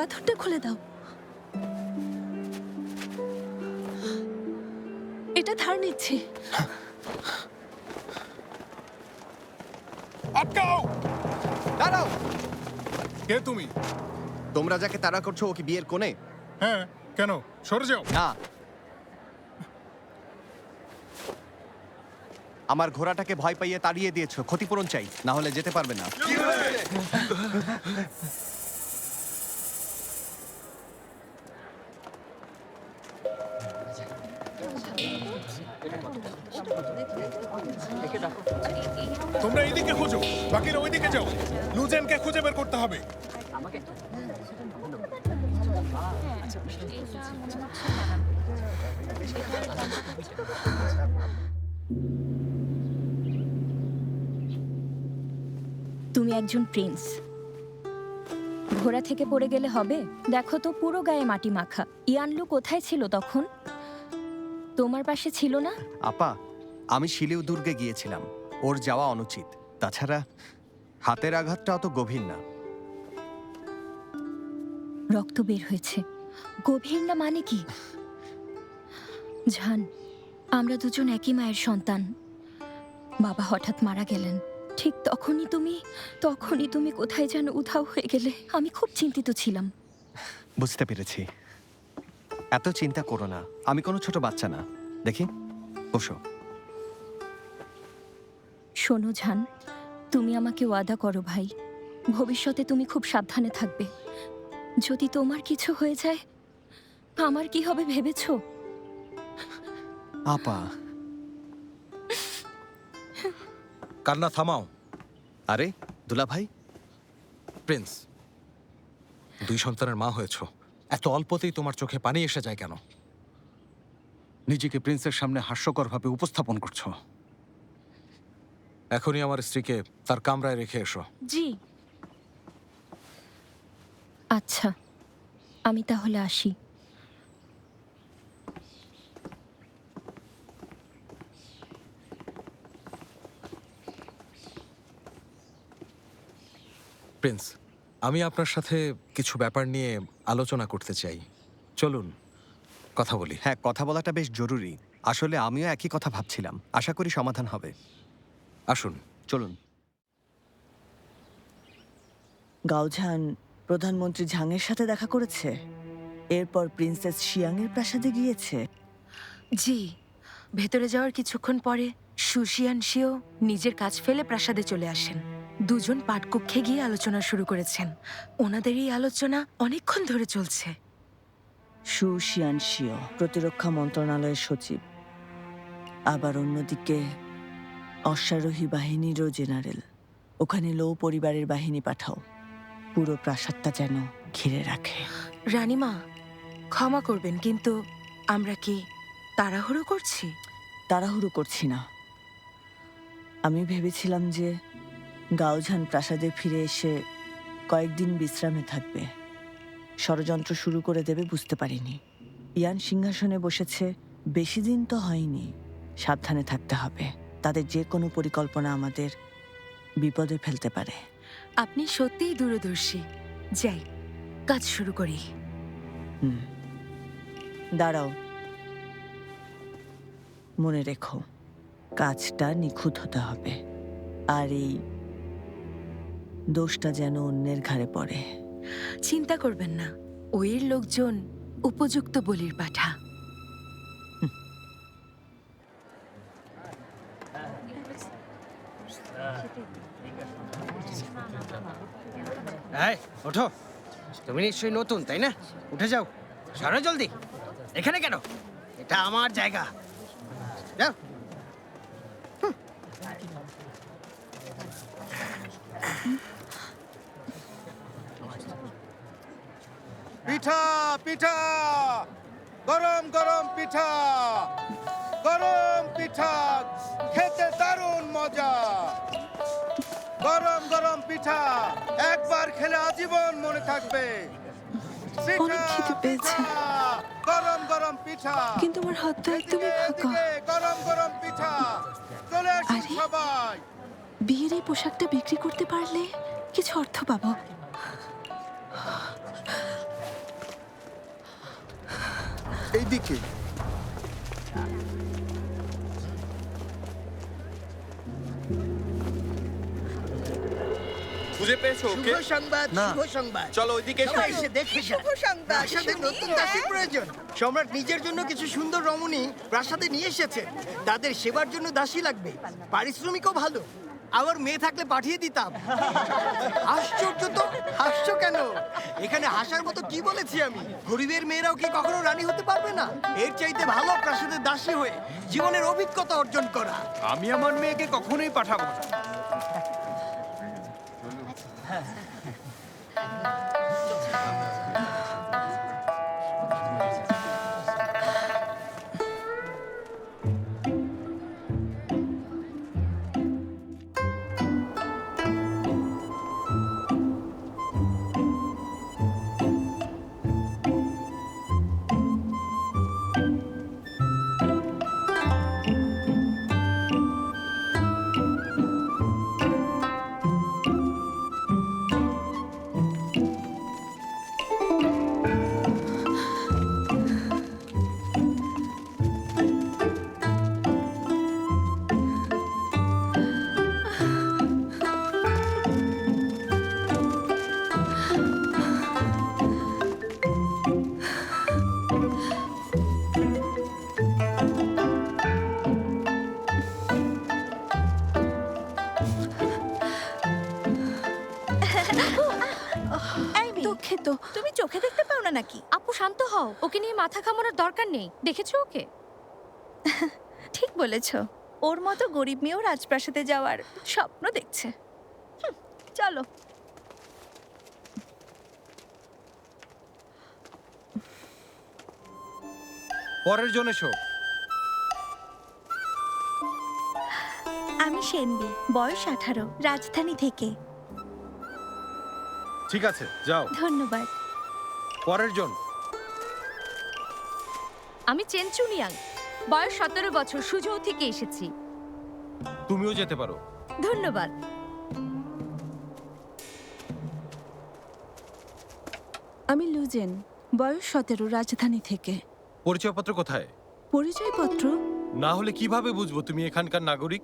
পাথরটা খুলে দাও। এটা ধার নিচ্ছি। আটকাও! দাঁড়াও! কে তুমি? তোমরা যাকে তাড়া করছো ও কি বিয়ের কোণে? হ্যাঁ, কেন? সরে যাও। না, আমার ঘোড়াটাকে ভয় পাইয়ে তাড়িয়ে দিয়েছো। ক্ষতিপূরণ চাই, না হলে যেতে পারবে না। তোমরা এইদিকে খোঁজো, বাকিরা ওইদিকে যাও। লুজেনকে খুঁজে বের করতে হবে। তুমি একজন প্রিন্স, ঘোড়া থেকে পড়ে গেলে হবে? দেখো তো, পুরো গায়ে মাটি মাখা। ইয়ানলু কোথায় ছিল তখন? তোমার পাশে ছিল না? আপা, আমি শিলিউ দুর্গে গিয়েছিলাম। ওর যাওয়া অনুচিত। তাছাড়া হাতের আঘাতটা অত গভীর না। রক্ত বের হয়েছে। গভীর না মানে কি? জান, আমরা দুজন একই মায়ের সন্তান। বাবা হঠাৎ মারা গেলেন। ঠিক তখনই তুমি কোথায় যেন উধাও হয়ে গেলে। আমি খুব চিন্তিত ছিলাম। বুঝতে পেরেছি। এত চিন্তা করো না, আমি কোনো ছোট বাচ্চা না। দেখি, বসো। শোনো জান, তুমি আমাকে ওয়াদা করো ভাই, ভবিষ্যতে তুমি খুব সাবধানে থাকবে। যদি তোমার কিছু হয়ে যায়, আমার কি হবে ভেবেছো? আপা, কান্না থামাও। আরে দুলা ভাই, প্রিন্স, 2 সন্তানের মা হয়েছ, এত অল্পতেই তোমার চোখে পানি এসে যায় কেন? নিজেকে প্রিন্সের সামনে হাস্যকরভাবে উপস্থাপন করছো। এখনই আমার স্ত্রীকে তার কামরায় রেখে এসো। জি। আচ্ছা, আমি তাহলে আসি। প্রিন্স, আমি আপনার সাথে কিছু ব্যাপার নিয়ে আলোচনা করতে চাই। চলুন কথা বলি। হ্যাঁ, কথা বলাটা বেশ জরুরি। আসলে আমিও একই কথা ভাবছিলাম। আশা করি সমাধান হবে। আসুন। চলুন। গাওঝান প্রধানমন্ত্রী ঝাংয়ের সাথে দেখা করেছে, এরপর প্রিন্সেস শিয়াংয়ের প্রাসাদে গিয়েছে। জি, ভেতরে যাওয়ার কিছুক্ষণ পরে সুশিয়ান শিও নিজের কাজ ফেলে প্রাসাদে চলে আসেন। দুজন পাঠকক্ষে গিয়ে আলোচনা শুরু করেছেন। ওনাদের এই আলোচনা অনেকক্ষণ ধরে চলছে। সু শিয়ান শিও প্রতিরক্ষা মন্ত্রণালয়ের সচিব, আবার অন্যদিকে অশ্বারোহী বাহিনীরও জেনারেল। ওখানে লৌ পরিবারের বাহিনী পাঠাও, পুরো প্রাসাদটা যেন ঘিরে রাখে। রানীমা, ক্ষমা করবেন, কিন্তু আমরা কি তাড়াহুড়ো করছি? তাড়াহুড়ো করছি না। আমি ভেবেছিলাম যে গাওঝান প্রাসাদে ফিরে এসে কয়েকদিন বিশ্রামে থাকবে, ষড়যন্ত্র শুরু করে দেবে বুঝতে পারিনি। ইয়ান সিংহাসনে বসেছে, বেশি দিন তো হয়নি। সাবধানে থাকতে হবে, তাদের যে কোনো পরিকল্পনা আমাদের বিপদে ফেলতে পারে। আপনি সত্যিই দূরদর্শী। যাই, কাজ শুরু করি। দাঁড়াও, মনে রেখো, কাজটা নিখুঁত হতে হবে, আর এই দোষটা যেন অন্যের ঘাড়ে পড়ে। চিন্তা করবেন না, ওয়ের লোকজন উপযুক্ত বলির পাঠা। এই ওঠো, তুমি নিশ্চয়ই নতুন তাই না? উঠে যাও, সরো জলদি। এখানে কেন? এটা আমার জায়গা। যাও। পিঠা পিঠা, গরম গরম পিঠা, গরম পিঠা খেতে দারুণ মজা। গরম গরম পিঠা একবার খেলে আজীবন মনে থাকবে। অনেক খিদে পেয়েছে, গরম গরম পিঠা, কিন্তু আমার হাতটা একদমই ফাঁকা। গরম গরম পিঠা, চলে আসুন আরে, সবাই। বিয়ের এই পোশাকটা বিক্রি করতে পারলে কিছু অর্থ পাবো। এইদিকে। খুঁজে পেয়েছো ওকে? সংবাদ, না। শুভ সংবাদ। চলো ওইদিকে এসো। এসে দেখে শুভ সংবাদ। প্রাসাদে নতুন দাসীর প্রয়োজন। সম্রাট নিজের জন্য কিছু সুন্দর রমণী প্রাসাদে নিয়ে এসেছেন। তাদের সেবার জন্য দাসী লাগবে, পারিশ্রমিকও ভালো। আমার মেয়ে থাকলে পাঠিয়ে দিতাম। আশ্চর্য তো, হাসছো কেন? এখানে হাসার মতো কি বলেছি আমি? গরিবের মেয়েরাও কি কখনো রানী হতে পারবে না? এর চাইতে ভালো প্রাসাদের দাসী হয়ে জীবনের অভিজ্ঞতা অর্জন করা। আমি আমার মেয়েকে কখনোই পাঠাবো না। দুঃখিত, তুমি চোখে দেখতে পাও না নাকি? আপু শান্ত হও, ওকে নিয়ে মাথা ঘামানোর দরকার নেই। দেখেছো ওকে? ঠিক বলেছ, ওর মতো গরিব মেয়েও রাজপ্রাসাদে যাওয়ার স্বপ্ন দেখছে। চলো। পরের জন এসো। আমি সেনবি, বয়স 18, রাজধানী থেকে। ঠিক আছে, যাও। ধন্যবাদ। পরের জন। আমি চেনচুনিয়াং, বয়স 17 বছর, সুজৌ থেকে এসেছি। তুমিও যেতে পারো। ধন্যবাদ। আমি লুজেন, বয়স 17, রাজধানী থেকে। পরিচয়পত্র কোথায়? পরিচয়পত্র? না হলে কিভাবে বুঝবো তুমি এখানকার নাগরিক?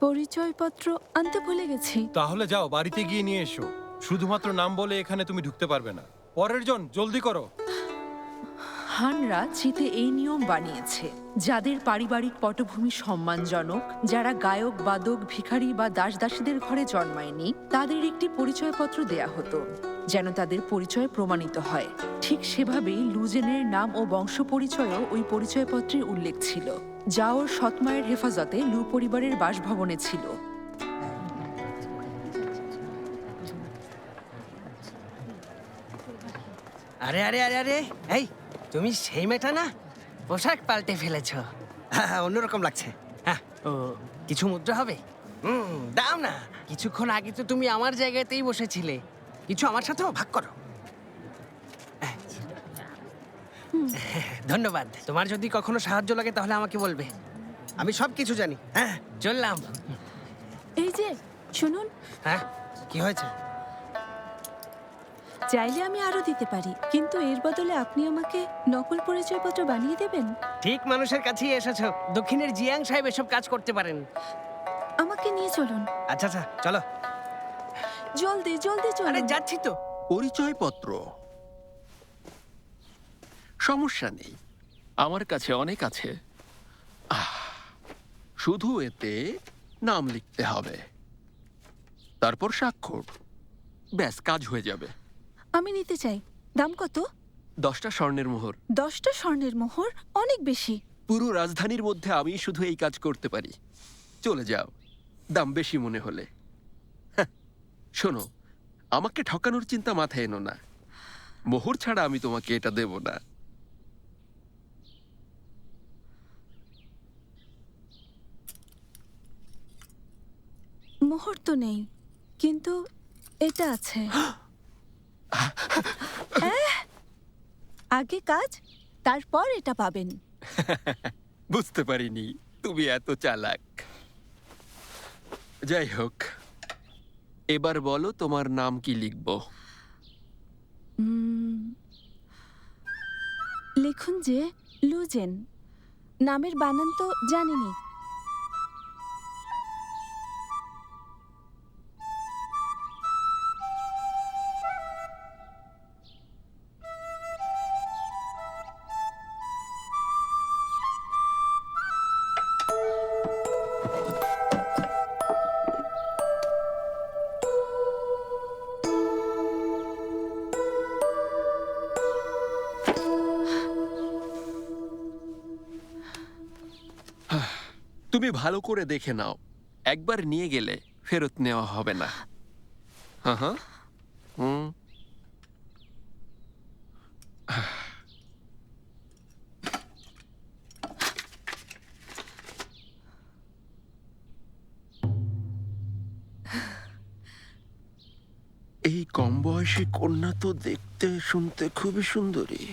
পরিচয়পত্র আনতে ভুলে গেছি। তাহলে যাও, বাড়িতে গিয়ে নিয়ে এসো। শুধুমাত্র নাম বলে এখানে তুমি ঢুকতে পারবে না। পরের জন, জলদি করো। হানরা চিতে এই নিয়ম বানিয়েছে, যাদের পারিবারিক পটভূমি সম্মানজনক, যারা গায়ক, বাদক, ভিখারি বা দাসদাসীদের ঘরে জন্মায়নি, তাদের একটি পরিচয়পত্র দেয়া হতো, যেন তাদের পরিচয় প্রমাণিত হয়। ঠিক সেভাবেই লুজেনের নাম ও বংশ পরিচয়ও ওই পরিচয়পত্রে উল্লেখ ছিল, যা ওর সৎমায়ের হেফাজতে লু পরিবারের বাসভবনে ছিল। আরে আরে আরে আরে, এই তুমি সেই মেয়েটা না? পোশাক পাল্টে ফেলেছ, অন্যরকম লাগছে। হ্যাঁ, ও কিছু মুদ্রা হবে? দাও না। কিছুক্ষণ আগে তো তুমি আমার জায়গাতেই বসেছিলে। কিছু আমার সাথেও ভাগ করো। ধন্যবাদ। তোমার যদি কখনো সাহায্য লাগে তাহলে আমাকে বলবে, আমি সব কিছু জানি। হ্যাঁ, চললাম। এই যে শুনুন, হ্যাঁ, কি হয়েছে? চাইলে আমি আরো দিতে পারি, কিন্তু এর বদলে আপনি আমাকে নকল পরিচয়পত্র বানিয়ে দেবেন। ঠিক মানুষের কাছেই এসেছো। দক্ষিণের জিয়াং সাহেব এসব কাজ করতে পারেন। আমাকে নিয়ে চলুন। আচ্ছা আচ্ছা, চলো। জলদি জলদি আরে চলুন। যাচ্ছি তো। পরিচয়পত্র সমস্যা নেই, আমার কাছে অনেক আছে। শুধু এতে নাম লিখতে হবে, তারপর স্বাক্ষর, ব্যাস কাজ হয়ে যাবে। আমি নিতে চাই। দাম কত? 10টা স্বর্ণের মোহর। 10টা স্বর্ণের মোহর? অনেক বেশি। পুরো রাজধানীর মধ্যে আমি শুধু এই কাজ করতে পারি। চলে যাও, দাম বেশি মনে হলে। শোনো, আমাকে ঠকানোর চিন্তা মাথায় এনো না। মোহর ছাড়া আমি তোমাকে এটা দেব না। মোহর তো নেই, কিন্তু এটা আছে। আগে কাজ, তারপর এটা পাবেন। বুঝতে পারিনি তুমি এত চালাক। যাই হোক, এবার বলো তোমার নাম কি লিখবো? লিখুন যে লুজেন। নামের বানান তো জানিনি। তুমি ভালো করে দেখে নাও, একবার নিয়ে গেলে ফেরত নেওয়া হবে না। হ্যাঁ হ্যাঁ হুম। এই কম বয়সী কন্যা তো দেখতে শুনতে খুবই সুন্দরী।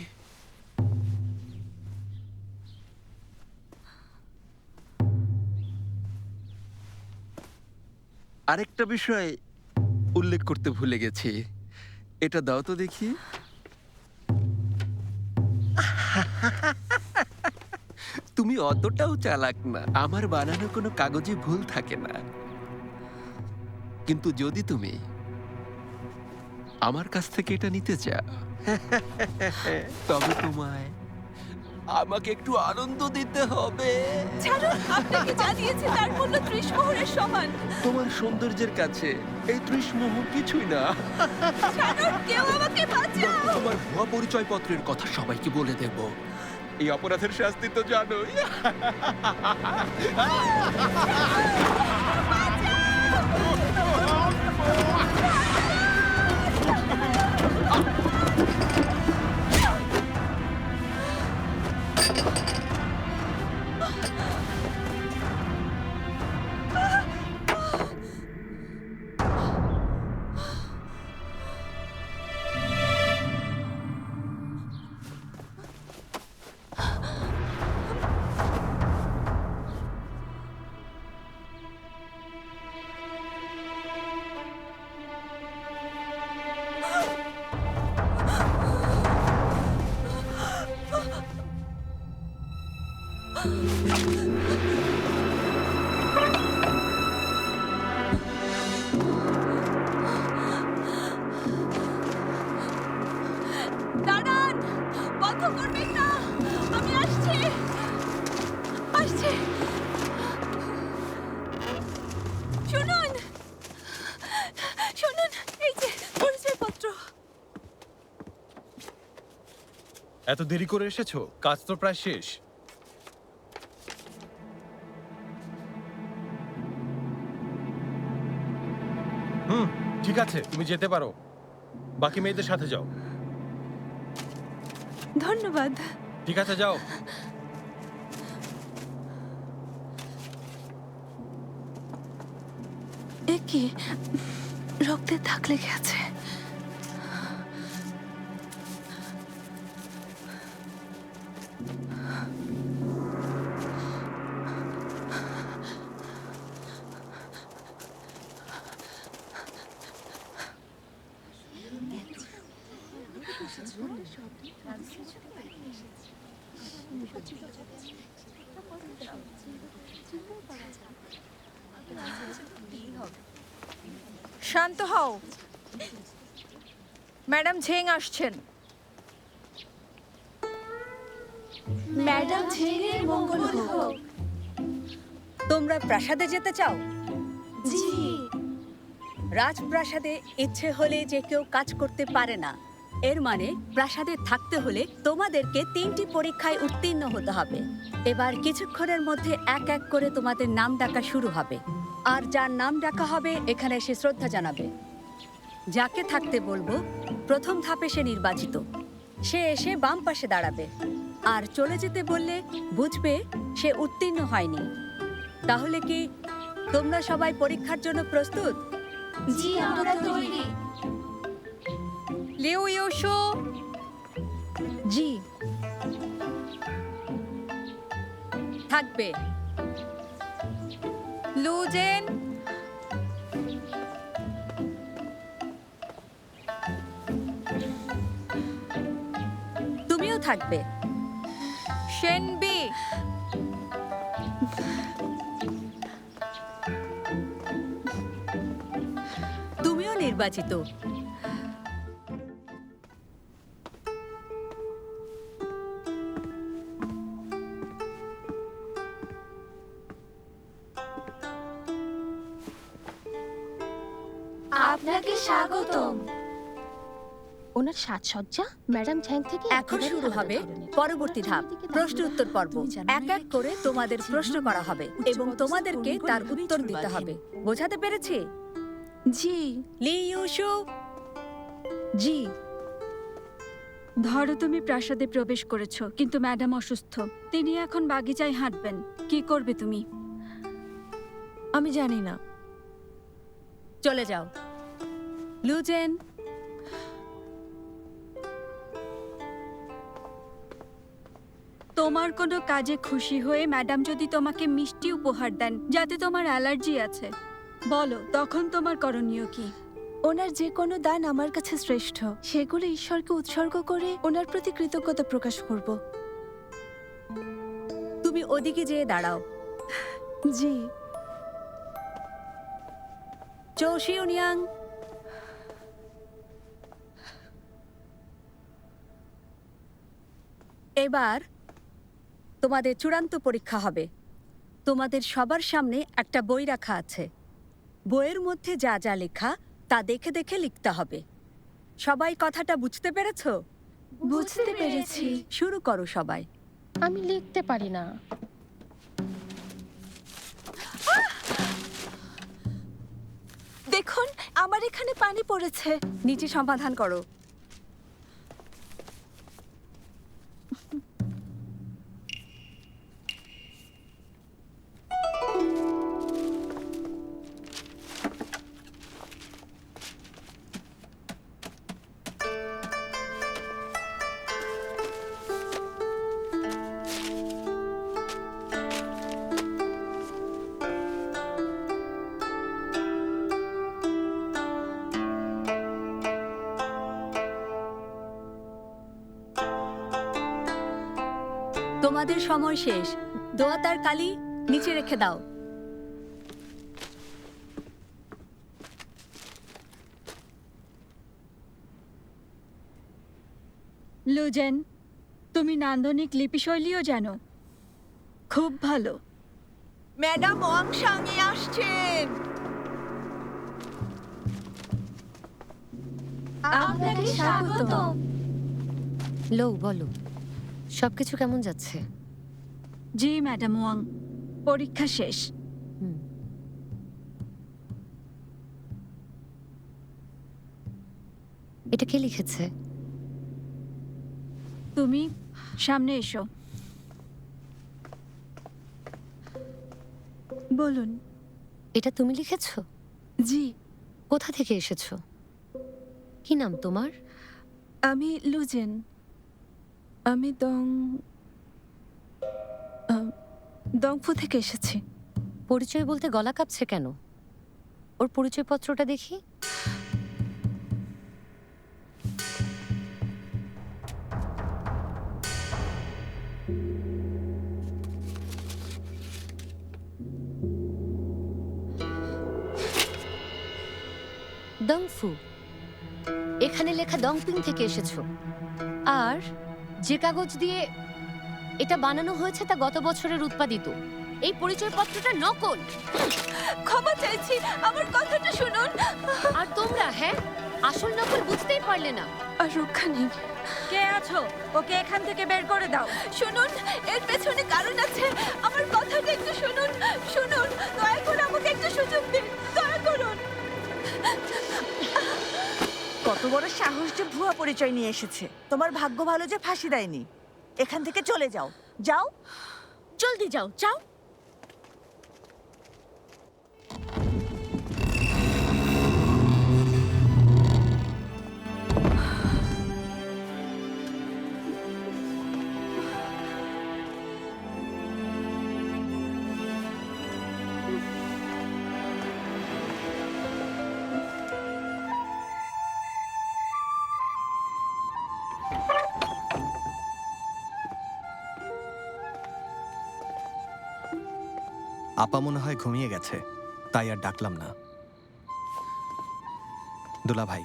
আরেকটা বিষয় উল্লেখ করতে ভুলে গেছি, এটা দাও তো দেখি। তুমি অতটাও চালাক না, আমার বানানো কোনো কাগজে ভুল থাকে না। কিন্তু যদি তুমি আমার কাছ থেকে এটা নিতে চাও, তবে তোমায় আমাকে একটু আনন্দ দিতে হবে। ছাড়ুন, আপনাকে যা দিয়েছি তার মূল্য 30 মোহরের সমান। তোমার সৌন্দর্যের কাছে এই 30 মোহর কিছুই না। ছাড়ুন, কেউ আমাকে বাঁচাও। তোমার ভুয়া পরিচয়পত্রের কথা সবাইকে বলে দেব। এই অপরাধের শাস্তি তো জানোই। দাঁড়ান, বন্ধ করবেন না, আমি আসছি। শুনুন, শুনুন, এই যে পরিচয়পত্র। এত দেরি করে এসেছো? কাজ তো প্রায় শেষ। ঠিক আছে, তুমি যেতে পারো। বাকি মেয়েদের সাথে যাও। ধন্যবাদ। ঠিক আছে, যাও। এ কি, রক্তের দাগ লেগে আছে। শান্ত হও, ম্যাডাম ঝেং আসছেন। ম্যাডাম ঝেঙের মঙ্গল হোক। তোমরা প্রাসাদে যেতে চাও? জি। রাজপ্রাসাদে ইচ্ছে হলে যে কেউ কাজ করতে পারে না। এর মানে প্রাসাদে থাকতে হলে তোমাদেরকে 3টি পরীক্ষায় উত্তীর্ণ হতে হবে। এবার কিছুক্ষণের মধ্যে এক এক করে তোমাদের নাম ডাকা শুরু হবে, আর যার নাম ডাকা হবে এখানে এসে শ্রদ্ধা জানাবে। যাকে থাকতে বলবো প্রথম ধাপে সে নির্বাচিত, সে এসে বাম পাশে দাঁড়াবে। আর চলে যেতে বললে বুঝবে সে উত্তীর্ণ হয়নি। তাহলে কি তোমরা সবাই পরীক্ষার জন্য প্রস্তুত? জি, আমরা তৈরি। Liu Yushu. জি। থাকবে। লুজেন। তুমিও থাকবে। সেনবি, তুমিও নির্বাচিত। আপনাকে স্বাগতম। ওনার সাজসজ্জা ম্যাডাম ঝ্যাং থেকে এখন শুরু হবে পরবর্তী ধাপ, প্রশ্ন উত্তর পর্ব। এক এক করে তোমাদের প্রশ্ন করা হবে এবং তোমাদেরকে তার উত্তর দিতে হবে। বোঝাতে পেরেছি? জি। লি ইউশু। জি। ধরো তুমি প্রাসাদে প্রবেশ করেছো, কিন্তু ম্যাডাম অসুস্থ। তিনি এখন বাগিচায় হাঁটবেন। কি করবে তুমি? আমি জানি না। চলে যাও। লুজেন, তোমার কোনো কাজে খুশি হয়ে ম্যাডাম যদি তোমাকে মিষ্টি উপহার দেন যাতে তোমার অ্যালার্জি আছে, বলো তখন তোমার করণীয় কি? ওনার যে কোনো দান আমার কাছে শ্রেষ্ঠ। সেগুলো ঈশ্বরকে উৎসর্গ করে ওনার প্রতি কৃতজ্ঞতা প্রকাশ করব। তুমি ওদিকে যেয়ে দাঁড়াও। জি। চৌশিউনিয়াং, এবার তোমাদের চূড়ান্ত পরীক্ষা হবে। তোমাদের সবার সামনে একটা বই রাখা আছে। বইয়ের মধ্যে যা যা লেখা তা দেখে দেখে লিখতে হবে। সবাই কথাটা বুঝতে পেরেছো? বুঝতে পেরেছি। শুরু করো সবাই। আমি লিখতে পারি না। দেখুন, আমার এখানে পানি পড়েছে। নিচে সমাধান করো। তোমাদের সময় শেষ। দোয়াতার কালি নিচে রেখে দাও। লুজেন, তুমি নান্দনিক লিপিশৈলীও জানো। খুব ভালো। ম্যাডাম ওয়াং সাংয়ে আসছেন। আপনাকে স্বাগতম। লো, বলো সবকিছু কেমন যাচ্ছে? জি ম্যাডাম ওয়াং, পরীক্ষা শেষ। এটা কে লিখেছে? তুমি সামনে এসো। বলুন। এটা তুমি লিখেছো? জি। কোথা থেকে এসেছো? কি নাম তোমার? আমি লুজেন। আমি দংফু থেকে এসেছি। পরিচয় বলতে গলা কাঁপছে কেন? ওর পরিচয়পত্রটা দেখি। দংফু, এখানে লেখা দংপিং থেকে এসেছো। আর যে কাগজ দিয়ে এটা বানানো হয়েছে তা গত বছরের উৎপাদিত। এই পরিচয়পত্রটা নকল। ক্ষমা চাইছি, আমার কথাটা শুনুন। আর তোমরা আসল নকল বুঝতেই পারলে না। আর রক্ষা নেই। কে আছো? ওকে এখান থেকে বের করে দাও। শুনুন, এর পেছনে কারণ আছে। আমার কথাটা একটু শুনুন। শুনুন, দয়া করে আমাকে একটু সুযোগ দিন। দয়া করুন। কত বড় সাহস যে ভুয়া পরিচয় নিয়ে এসেছে। তোমার ভাগ্য ভালো যে ফাঁসি দেয়নি। এখান থেকে চলে যাও। যাও, জলদি যাও, যাও। আপা মনে হয় ঘুমিয়ে গেছে, তাই আর ডাকলাম না। দুলা ভাই,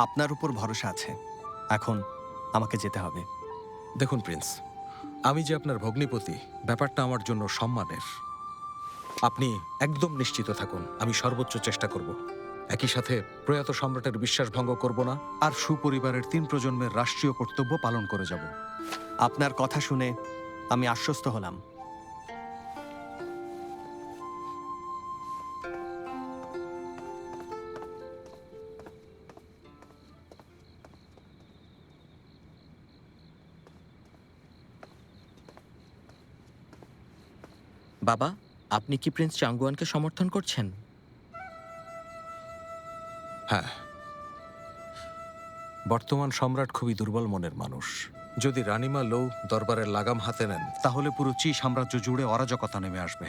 আপনার উপর ভরসা আছে, এখন আমাকে যেতে হবে। দেখুন প্রিন্স, আমি যে আপনার ভগ্নিপতি, ব্যাপারটা আমার জন্য সম্মানের। আপনি একদম নিশ্চিত থাকুন, আমি সর্বোচ্চ চেষ্টা করব। একই সাথে প্রয়াত সম্রাটের বিশ্বাস ভঙ্গ করব না। আর সুপরিবারের 3 প্রজন্মের রাষ্ট্রীয় কর্তব্য পালন করে যাব। আপনার কথা শুনে আমি আশ্বস্ত হলাম। বাবা, আপনি কি প্রিন্স চাঙ্গুয়ানকে সমর্থন করছেন? হ্যাঁ, বর্তমান সম্রাট খুবই দুর্বল মনের মানুষ। যদি রানিমা লৌ দরবারের লাগাম হাতে নেন, তাহলে পুরো চি সাম্রাজ্য জুড়ে অরাজকতা নেমে আসবে।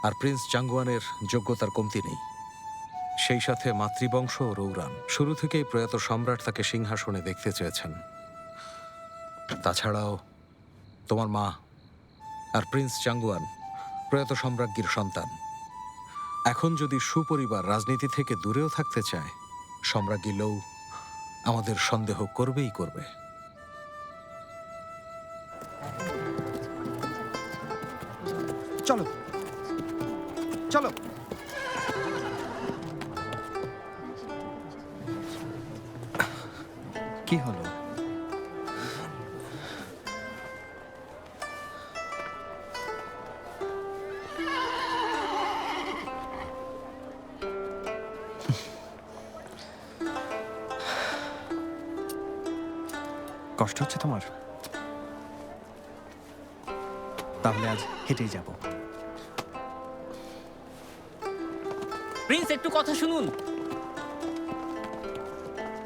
আর প্রিন্স চাঙ্গুয়ানের যোগ্যতার কমতি নেই। সেই সাথে মাতৃবংশ রৌরান শুরু থেকেই প্রয়াত সম্রাট তাকে সিংহাসনে দেখতে চেয়েছেন। তাছাড়াও তোমার মা আর প্রিন্স চাঙ্গুয়ান প্রয়াত সম্রাজ্ঞীর সন্তান। এখন যদি সুপরিবার রাজনীতি থেকে দূরেও থাকতে চায়, সম্রাজ্ঞী লৌ আমাদের সন্দেহ করবেই করবে। চলো চলো। কি হলো? কষ্ট হচ্ছে তোমার? তাহলে আজ হেঁটেই যাব। প্রিন্স, একটু কথা শুনুন।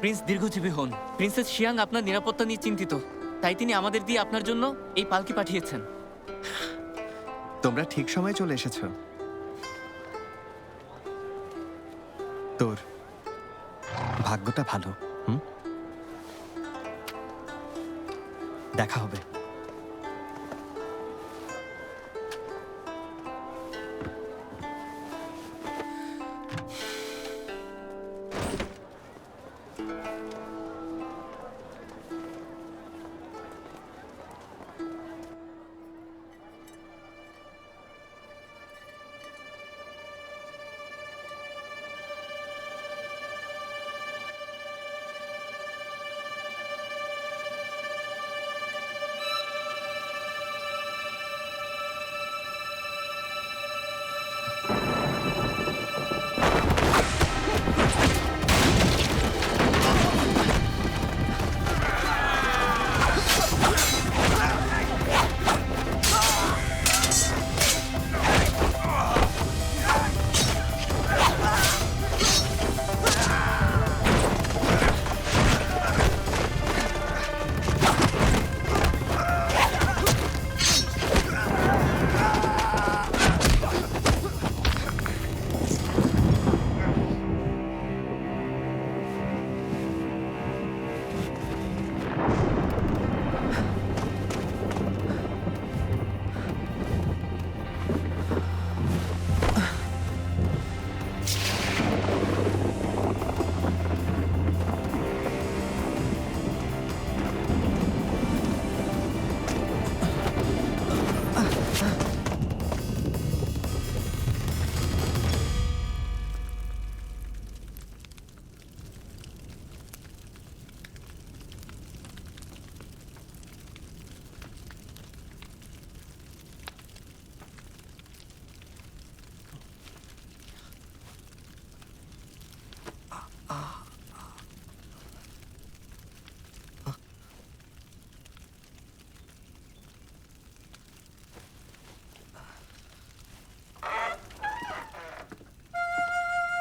প্রিন্স দীর্ঘজীবী হন। প্রিন্সেস শিয়াং আপনার নিরাপত্তা নিয়ে চিন্তিত, তাই তিনি আমাদের দিয়ে আপনার জন্য এই পালকি পাঠিয়েছেন। তোমরা ঠিক সময়ে চলে এসেছো। তোর ভাগ্যটা ভালো। দেখা হবে।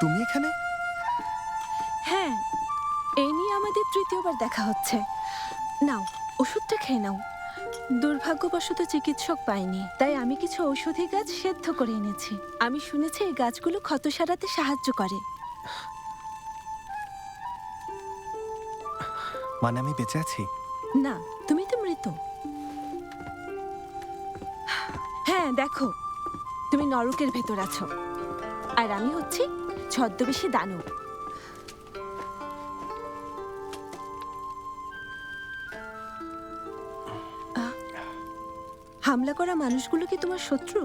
তুমি এখানে? হ্যাঁ, এই নিয়ে আমাদের তৃতীয়বার দেখা হচ্ছে। নাও, ওষুধটা খেয়ে নাও। দুর্ভাগ্যবশত চিকিৎসক পাইনি, তাই আমি কিছু ঔষধি গাছ সেদ্ধ করে এনেছি। আমি শুনেছি এই গাছগুলো ক্ষত সারাতে সাহায্য করে। মানে আমি বেঁচে আছি? না, তুমি তো মৃত। হ্যাঁ দেখো, তুমি নরকের ভেতর আছো আর আমি হচ্ছি ছদ্মবেশী দানব। হামলা করা মানুষগুলো কি তোমার শত্রু?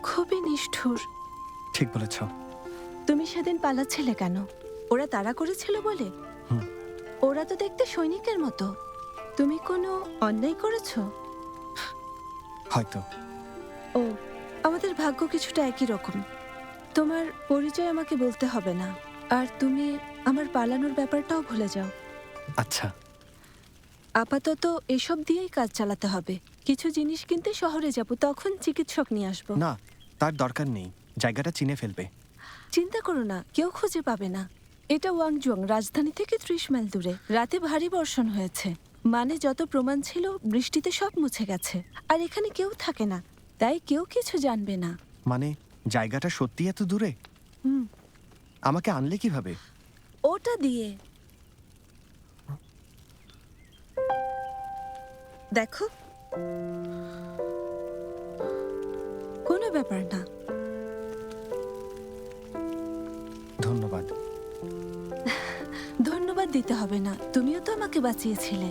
খুবই নিষ্ঠুর। ঠিক বলেছ। তুমি সেদিন পালাচ্ছিলে কেন? ওরা তাড়া করেছিল বলে? ওরা তো দেখতে সৈনিকের মতো। তুমি কোনো অন্যায় করেছো? হয়তো। ও, আমাদের ভাগ্য কিছুটা একই রকম। তোমার পরিচয় আমাকে বলতে হবে না, আর তুমি আমার পালানোর ব্যাপারটাও ভুলে যাও। আচ্ছা। আপাতত এসব দিয়েই কাজ চালাতে হবে। কিছু জিনিস কিনতে শহরে যাব, তখন চিকিৎসক নিয়ে আসবো। না, তার দরকার নেই। জায়গাটা চিনে ফেলবে। চিন্তা করো না, কেউ খুঁজে পাবে না। এটা ওয়াংজুয়াং, রাজধানী থেকে 30 মাইল দূরে। রাতে ভারী বর্ষণ হয়েছে, মানে যত প্রমাণ ছিল বৃষ্টিতে সব মুছে গেছে। আর এখানে কেউ থাকে না, তাই কেউ কিছু জানবে না। মানে জায়গাটা সত্যি এত দূরে? আমাকে আনলে কিভাবে? ওটা দিয়ে দেখো, কোনো ব্যাপার না। ধন্যবাদ। ধন্যবাদ দিতে হবে না, তুমিও তো আমাকে বাঁচিয়েছিলে।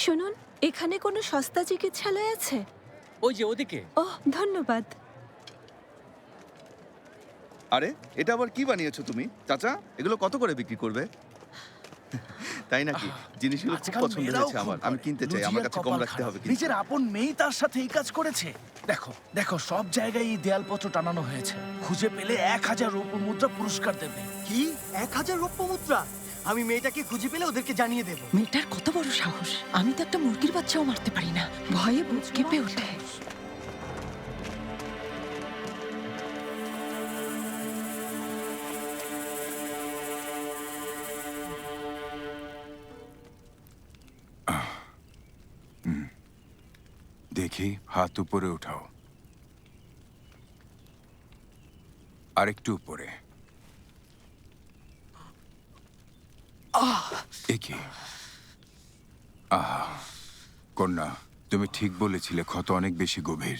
শুনুন, এখানে কোনো সস্তা চিকিৎসালয় আছে? ওই যে ওদিকে। ওহ, ধন্যবাদ। আরে এটা আবার কি বানিয়েছো তুমি চাচা? এগুলো কত করে বিক্রি করবে? তাই নাকি? জিনিসগুলো খুব পছন্দ হয়েছে আমার, আমি কিনতে চাই। আমার কাছে কম রাখতে হবে। নিজের আপন মেয়ে তার সাথে এই কাজ করেছে। দেখো দেখো, সব জায়গায় এই দেয়ালপত্র টানানো হয়েছে। খুঁজে পেলে 1000 রৌপ্য মুদ্রা পুরস্কার দেবে। কি 1000 রৌপ্য মুদ্রা? আমি মেয়েটাকে খুঁজে পেলে ওদেরকে জানিয়ে দেব। মেয়েটার কত বড় সাহস! আমি তো একটা মুরগির বাচ্চাও মারতে পারি না, ভয়ে বুক কেঁপে ওঠে। দেখি, হাত উপরে উঠাও, আরেকটু উপরে। একি আহা, কন্যা, তুমি ঠিক বলেছিলে, ক্ষত অনেক বেশি গভীর।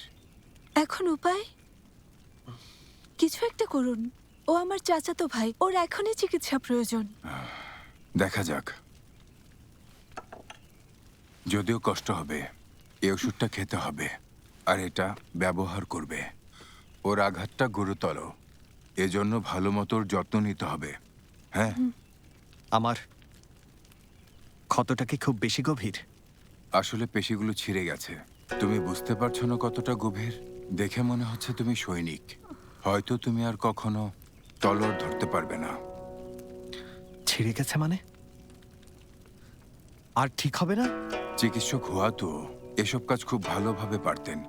এখন উপায়? কিছু একটা করুন। ও আমার চাচাতো ভাই, ওর এখনই চিকিৎসা প্রয়োজন। দেখা যাক। যদিও কষ্ট হবে, এই ওষুধটা খেতে হবে, আর এটা ব্যবহার করবে। ওর আঘাতটা গুরুতর, এজন্য ভালো মতো ওর যত্ন নিতে হবে। হ্যাঁ। আমার ক্ষতটা কি খুব বেশি গভীর? আসলে পেশিগুলো ছিঁড়ে গেছে। তুমি বুঝতে পারছো না কতটা গভীর? দেখে মনে হচ্ছে তুমি সৈনিক। হয়তো তুমি আর কখনো তলোয়ার ধরতে পারবে না। ছিঁড়ে গেছে মানে? আর ঠিক হবে না? চিকিৎসক হওয়া তো এসব কাজ খুব ভালোভাবে পারতেন।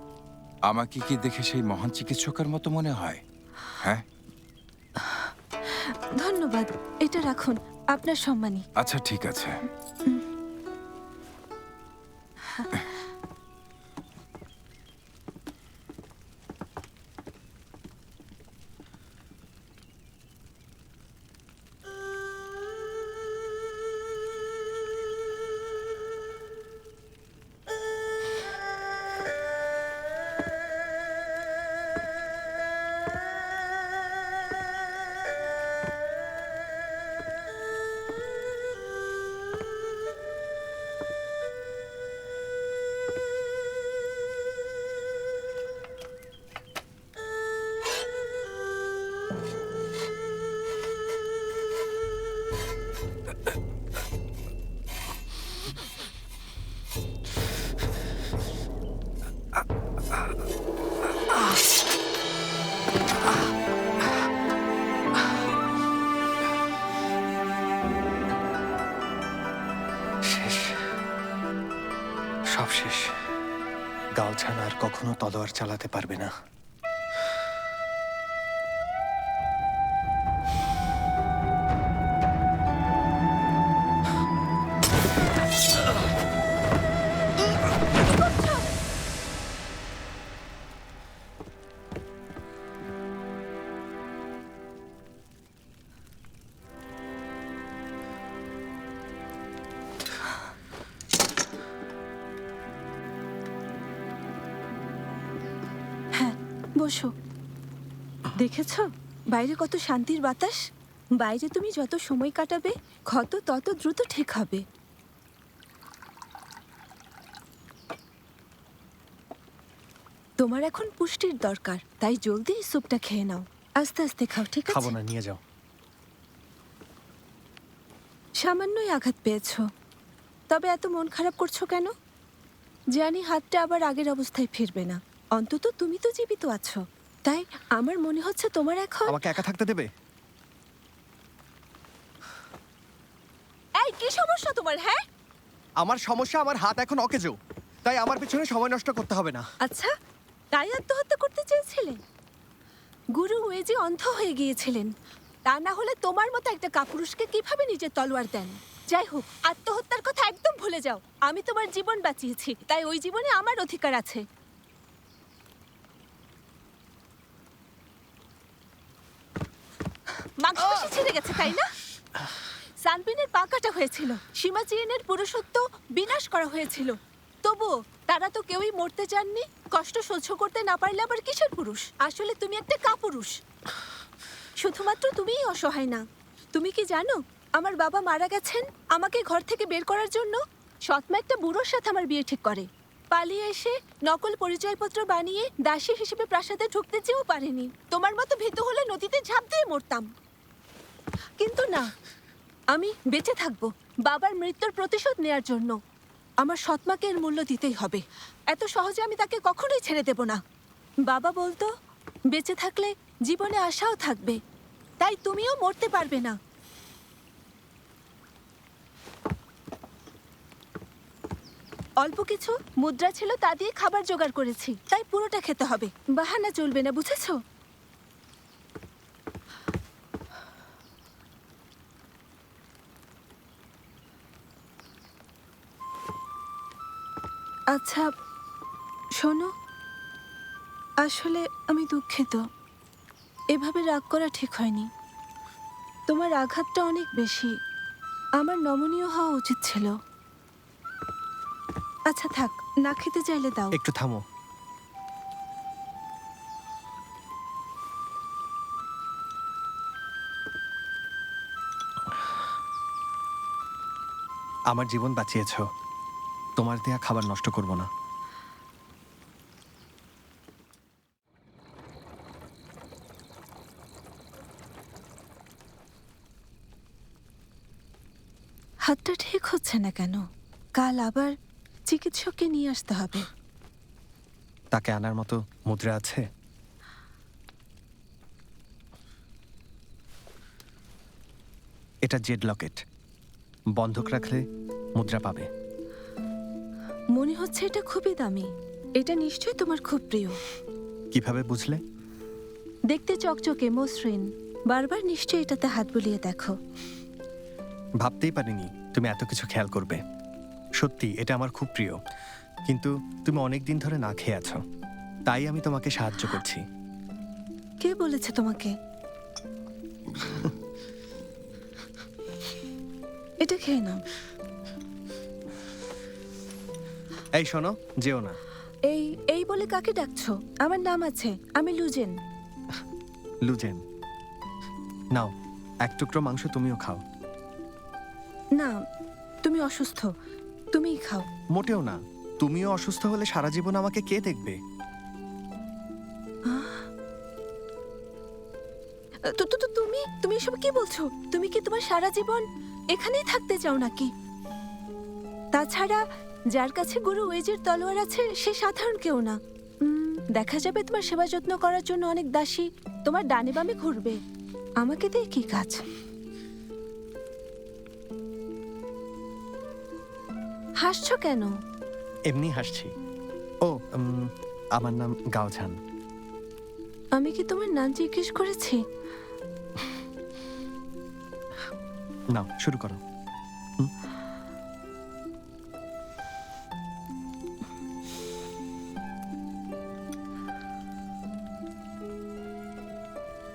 আমাকে কি দেখে সেই মহান চিকিৎসকের মতো মনে হয়? হ্যাঁ। ধন্যবাদ, এটা রাখুন, আপনার সম্মানী। আচ্ছা, ঠিক আছে। সব শেষ। গাওছান আর কখনো তলোয়ার চালাতে পারবে না। বসো। দেখেছো বাইরে কত শান্তির বাতাস? বাইরে তুমি যত সময় কাটাবে ক্ষত তত দ্রুত ঠিক হবে। তোমার এখন পুষ্টির দরকার, তাই জলদি এই স্যুপটা খেয়ে নাও। আস্তে আস্তে খাও, ঠিক আছে? খাবো না, নিয়ে যাও। সামান্যই আঘাত পেয়েছো, তবে এত মন খারাপ করছো কেন? জানি হাতটা আবার আগের অবস্থায় ফিরবে না, অন্তত তুমি তো জীবিত আছো। তাই আমার মনে হচ্ছে তোমার এখন... আমাকে একা থাকতে দেবে? এই কি সমস্যা তোমার? হ্যাঁ, আমার সমস্যা আমার হাত এখন অকেজো, তাই আমার পিছনে সময় নষ্ট করতে হবে না। আচ্ছা, তাই আত্মহত্যা করতে চেয়েছিলেন? গুরু ওয়েজি অন্ধ হয়ে গিয়েছিলেন, তা না হলে তোমার মতো একটা কাপুরুষকে কিভাবে নিজের তলোয়ার দেন? যাই হোক, আত্মহত্যার কথা একদম ভুলে যাও। আমি তোমার জীবন বাঁচিয়েছি, তাই ওই জীবনে আমার অধিকার আছে। মাংসপেশি ছিঁড়ে গেছে, তাই না? সানবিনের পা কাটা হয়েছিল, সীমাচিয়েনের পুরুষত্ব বিনাশ করা হয়েছিল, তবুও তারা তো কেউই মরতে চাননি। কষ্ট সহ্য করতে না পারলে আবার কিসের পুরুষ? আসলে তুমি একটা কাপুরুষ। শুধুমাত্র তুমিই অসহায় না। তুমি কি জানো আমার বাবা মারা গেছেন আমাকে ঘর থেকে বের করার জন্য? সৎমা একটা বুড়োর সাথে আমার বিয়ে ঠিক করে, পালিয়ে এসে নকল পরিচয়পত্র বানিয়ে দাসী হিসেবে প্রাসাদে ঢুকতে চেয়েও পারেনি। তোমার মতো ভীতু হলে নদীতে ঝাঁপ দিয়ে মরতাম, কিন্তু না, আমি বেঁচে থাকবো বাবার মৃত্যুর প্রতিশোধ নেয়ার জন্য। আমার সৎমাকে এর মূল্য দিতেই হবে। এত সহজে আমি তাকে কখনোই ছেড়ে দেব না। বাবা বলতো বেঁচে থাকলে জীবনে আশাও থাকবে, তাই তুমিও মরতে পারবে না। অল্প কিছু মুদ্রা ছিল, তা দিয়ে খাবার জোগাড় করেছি, তাই পুরোটা খেতে হবে। বাহানা চলবে না, বুঝেছো? আচ্ছা শোনো, আসলে আমি দুঃখিত, এভাবে রাগ করা ঠিক হয়নি। তোমার আঘাতটা অনেক বেশি, আমার নমনীয় হওয়া উচিত ছিল। আচ্ছা থাক, না খেতে চাইলে দাও। একটু থামো। আমার জীবন বাঁচিয়েছো, তোমার দেয়া খাবার নষ্ট করব না। হাতটা ঠিক হচ্ছে না কেন? কাল আবার চিকিৎসককে নিয়ে আসতে হবে। তাকে আনার মতো মুদ্রা আছে? এটা জেড লকেট, বন্ধক রাখলে মুদ্রা পাবে। মনে হচ্ছে এটা খুবই দামি। এটা নিশ্চয়ই তোমার খুব প্রিয়। কিভাবে বুঝলে? দেখতে চকচকে, মসৃণ। বারবার নিশ্চয়ই এটাতে হাত বুলিয়ে দেখো। ভাবতেই পারিনি তুমি এত কিছু খেয়াল করবে। সত্যি এটা আমার খুব প্রিয়, কিন্তু তুমি অনেক দিন ধরে না খেয়ে আছো, তাই আমি তোমাকে সাহায্য করছি। কে বলেছে তোমাকে? এটা খেয়ে নাও। এই শোনো, যেও না। এই এই বলে কাকে ডাকছো? আমার নাম আছে, আমি লুজেন। লুজেন? নাও, এক টুকরো মাংস তুমিও খাও। না, তুমি অসুস্থ, তুমিই খাও। মোটেও না, তুমিও অসুস্থ হলে সারা জীবন আমাকে কে দেখবে? তুমি তুমি এসব কি বলছো? তুমি কি তোমার সারা জীবন এখানেই থাকতে চাও নাকি? তাছাড়া যার কাছে গুরু ওয়েজের তলোয়ার আছে সে সাধারণ কেউ না। দেখা যাবে তোমার সেবা যত্ন করার জন্য অনেক দাসী তোমার ডানে বামে ঘুরবে। আমাকে দিয়ে কি কাজ? হাসছো কেন? এমনি হাসছি। ও, আমার নাম গাওঝান। আমি কি তোমার নাম জিজ্ঞেস করেছি? নাও, শুরু করো।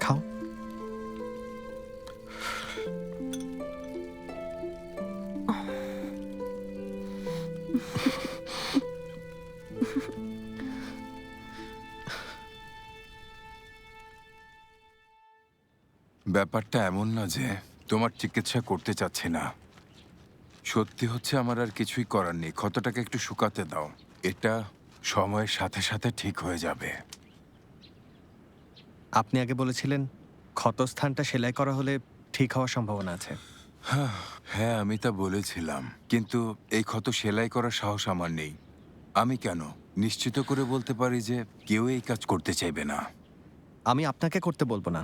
খাও। ব্যাপারটা এমন না যে তোমার চিকিৎসা করতে চাচ্ছি না। সত্যি হচ্ছে আমার আর কিছুই করার নেই। ক্ষতটাকে একটু শুকাতে দাও, এটা সময়ের সাথে সাথে ঠিক হয়ে যাবে। আপনি আগে বলেছিলেন ক্ষতস্থানটা সেলাই করা হলে ঠিক হওয়ার সম্ভাবনা আছে। হ্যাঁ, আমি তা বলেছিলাম, কিন্তু এই ক্ষত সেলাই করার সাহস আমার নেই। আমি কেন নিশ্চিত করে বলতে পারি যে কেউ এই কাজ করতে চাইবে না। আমি আপনাকে করতে বলবো না।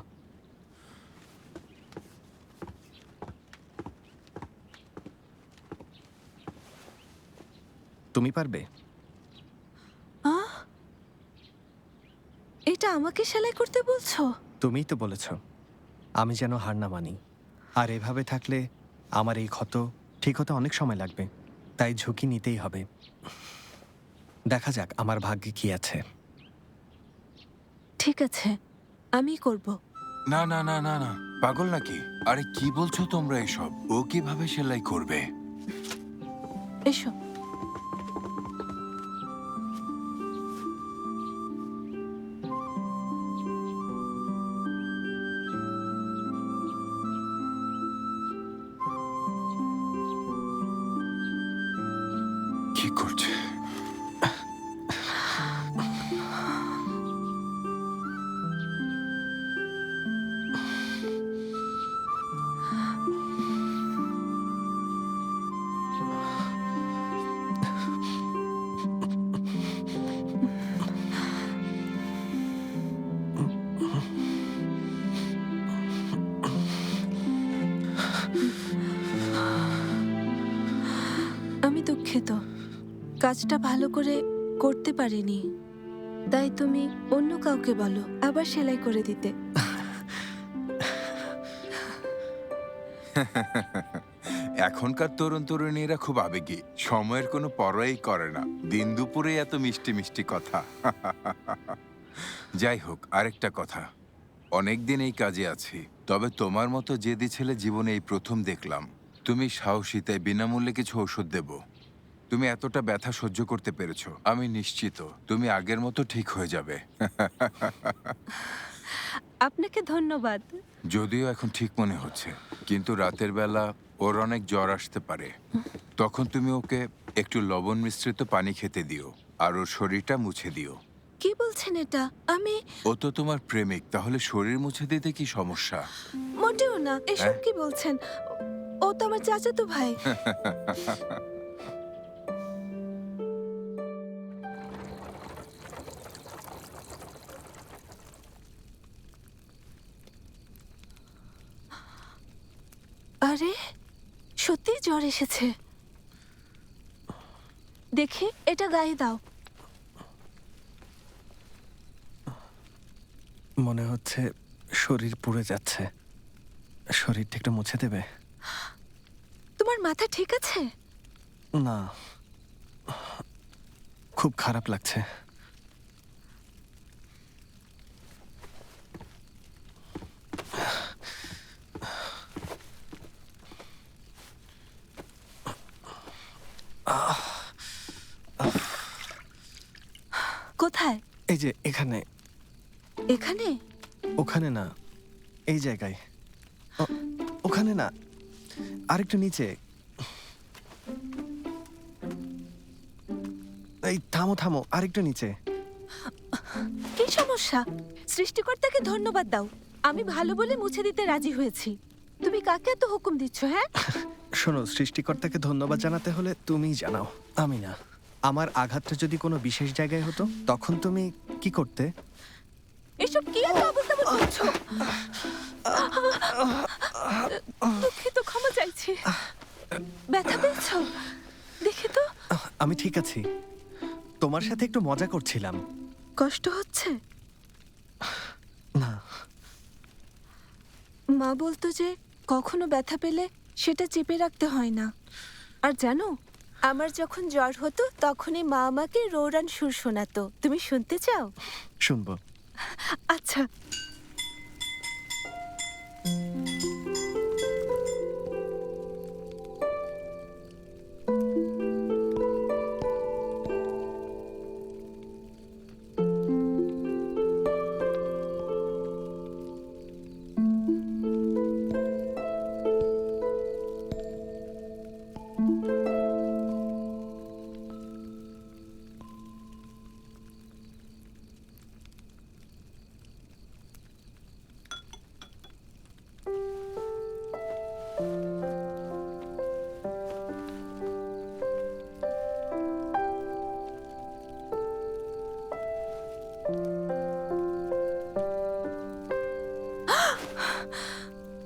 তুমি পারবে? এটা আমাকে সেলাই করতে বলছো? তুমিই তো বলেছ আমি যেন হার না মানি। আর এভাবে থাকলে আমার এই ক্ষত ঠিক হতে অনেক সময় লাগবে, তাই ঝুঁকি নিতেই হবে। দেখা যাক আমার ভাগ্যে কি আছে। ঠিক আছে, আমি করব। না না না না না, পাগল নাকি? আরে কি বলছো তোমরা এসব? ও কিভাবে সেলাই করবে? এসো। কি করছে? আমি দুঃখিত, কাজটা ভালো করে করতে পারিনি, তাই তুমি অন্য কাউকে বলো আবার সেলাই করে দিতে। এখনকার তরুণ তরুণীরা খুব আবেগী, সময়ের কোনো পরোয়াই করে না। দিন দুপুরে এত মিষ্টি মিষ্টি কথা। যাই হোক, আরেকটা কথা, অনেকদিন এই কাজে আছি, তবে তোমার মতো জেদি ছেলে জীবনে এই প্রথম দেখলাম। তুমি সাহসী, তাই বিনামূল্যে কিছু ওষুধ দেব। তুমি এতটা ব্যথা সহ্য করতে পেরেছো, আমি নিশ্চিত তুমি আগের মতো ঠিক হয়ে যাবে। আপনাকে ধন্যবাদ। যদিও এখন ঠিক মনে হচ্ছে, কিন্তু রাতের বেলা ওর অনেক জ্বর আসতে পারে। তখন তুমি ওকে একটু লবণ মিশ্রিত পানি খেতে দিও, আর ওর শরীরটা মুছে দিও। কি বলছেন এটা? আমি ও তো তোমার প্রেমিক, তাহলে শরীর মুছে দিতে কি সমস্যা? মোটেও না। এসব হ্যাঁ? কি বলছেন? ও তো আমার চাচাতো ভাই। আরে, সত্যি জ্বর এসেছে। দেখি, এটা গায়ে দাও। মনে হচ্ছে শরীর পুড়ে যাচ্ছে। শরীরটা একটু মুছে দেবে? তোমার মাথা ঠিক আছে? না, খুব খারাপ লাগছে। কোথায়? এই যে এখানে। এখানে? ওখানে না, এই জায়গায়। ওখানে না, আরেকটু নিচে। এই থামো থামো, আরেকটু নিচে। কি সমস্যা? সৃষ্টিকর্তাকে ধন্যবাদ দাও, আমি ভালো বলে মুছে দিতে রাজি হয়েছি। তুমি কাকে এত হুকুম দিচ্ছ? হ্যাঁ, শোনো, সৃষ্টিকর্তাকে ধন্যবাদ জানাতে হলে তুমিই জানাও, আমি না। আমার আঘাতটা যদি কোনো বিশেষ জায়গায় হতো, তখন তুমি কি করতে? এসব কি এত অবস্থাবোধ করছো? দুঃখিত, ক্ষমা চাইছি। ব্যথা পেয়েছো? দেখি তো। আমি ঠিক আছি, তোমার সাথে একটু মজা করছিলাম। কষ্ট হচ্ছে? না। মা বলতো যে কখনো ব্যথা পেলে সেটা চেপে রাখতে হয় না। আর জানো, আমার যখন জ্বর হতো তখনই মা আমাকে রৌরান সুর শোনাতো। তুমি শুনতে চাও? শুনবো। আচ্ছা।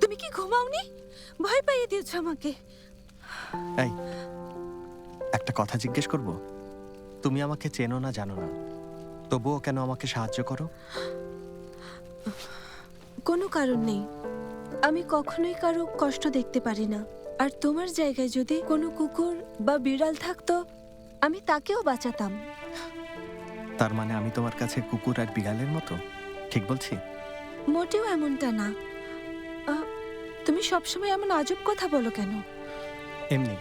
তুমি কি ঘুমাওনি? ভয় পাইয়ে দিয়েছো আমাকে। এই একটা কথা জিজ্ঞেস করব? তুমি আমাকে চেনো না জানো না, তবুও কেন আমাকে সাহায্য করো? কোনো কারণ নেই। আমি কখনোই কারো কষ্ট দেখতে পারি না। আর তোমার জায়গায় যদি কোনো কুকুর বা বিড়াল থাকতো, আমি তাকেও বাঁচাতাম। তার মানে আমি তোমার কাছে কুকুর আর বিড়ালের মতো, ঠিক বলছি? মোটেও এমনটা না। তুমি সবসময় এমন আজব কথা বলো কেন? এমনি,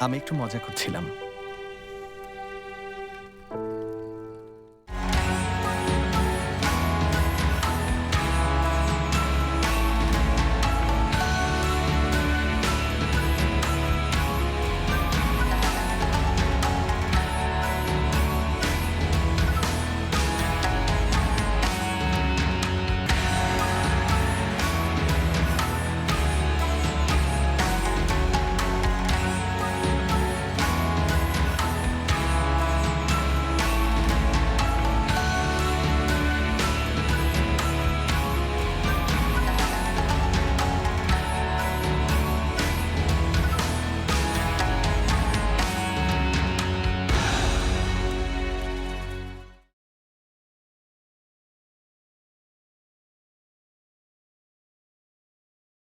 আমি একটু মজা করছিলাম।